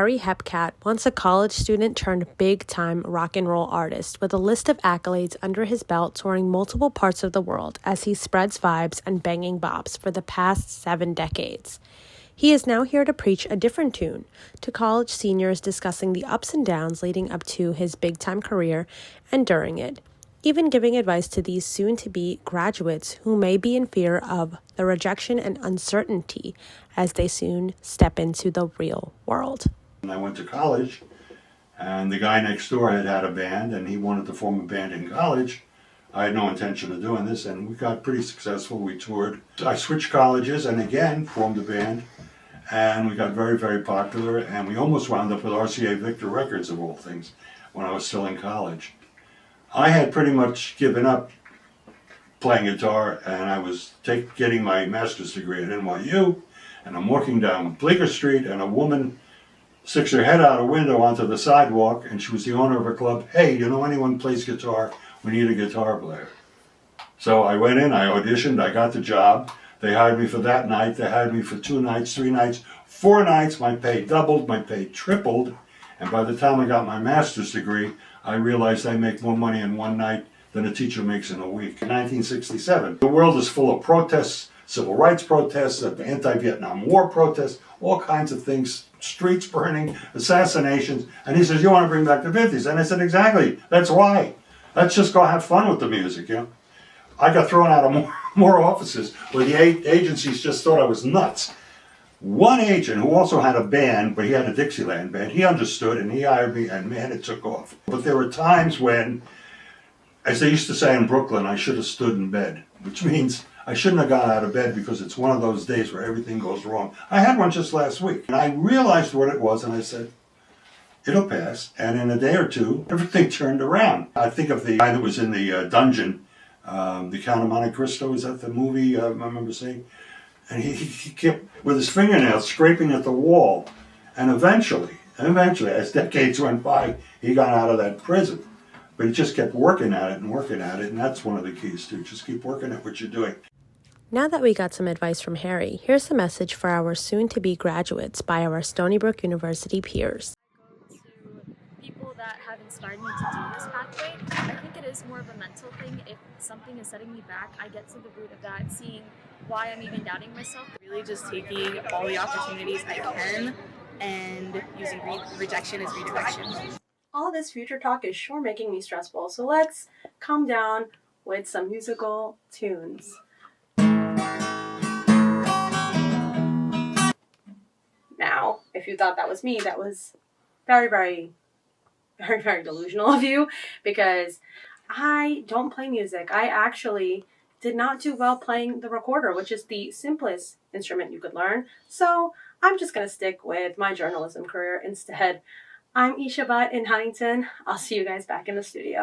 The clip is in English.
Harry Hepcat, once a college student turned big-time rock and roll artist with a list of accolades under his belt, touring multiple parts of the world as he spreads vibes and banging bops for the past 7 decades. He is now here to preach a different tune to college seniors, discussing the ups and downs leading up to his big-time career and during it, even giving advice to these soon-to-be graduates who may be in fear of the rejection and uncertainty as they soon step into the real world. I went to college, and the guy next door had a band, and he wanted to form a band in college. I had no intention of doing this, and we got pretty successful. We toured. I switched colleges and again formed a band, and we got very, very popular, and we almost wound up with RCA Victor Records, of all things, when I was still in college. I had pretty much given up playing guitar, and I was getting my master's degree at NYU, and I'm walking down Bleecker Street, and a woman sticks her head out a window onto the sidewalk, and she was the owner of a club. "Hey, you know anyone who plays guitar? We need a guitar player." So I went in, I auditioned, I got the job. They hired me for that night. They hired me for 2 nights, 3 nights, 4 nights. My pay doubled, my pay tripled, and by the time I got my master's degree, I realized I make more money in one night than a teacher makes in a week. In 1967, the world is full of protests, civil rights protests, anti-Vietnam War protests, all kinds of things, streets burning, assassinations. And he says, "You want to bring back the 50s?" And I said, "Exactly, that's why. Let's just go have fun with the music, you know." I got thrown out of more offices where the agencies just thought I was nuts. One agent who also had a band, but he had a Dixieland band, he understood and he hired me, and man, it took off. But there were times when, as they used to say in Brooklyn, I should have stood in bed, which means I shouldn't have got out of bed because it's one of those days where everything goes wrong. I had one just last week, and I realized what it was, and I said, it'll pass. And in a day or two, everything turned around. I think of the guy that was in the dungeon, The Count of Monte Cristo, is that the movie I remember seeing? And he kept, with his fingernails, scraping at the wall. And eventually, as decades went by, he got out of that prison. But he just kept working at it, and that's one of the keys too. Just keep working at what you're doing. Now that we got some advice from Harry, here's a message for our soon-to-be graduates by our Stony Brook University peers. To people that have inspired me to do this pathway, I think it is more of a mental thing. If something is setting me back, I get to the root of that, seeing why I'm even doubting myself. Really just taking all the opportunities I can and using rejection as redirection. All this future talk is sure making me stressful, so let's calm down with some musical tunes. Now, if you thought that was me, that was very, very, very, very delusional of you, because I don't play music. I actually did not do well playing the recorder, which is the simplest instrument you could learn. So I'm just going to stick with my journalism career instead. I'm Isha Butt in Huntington. I'll see you guys back in the studio.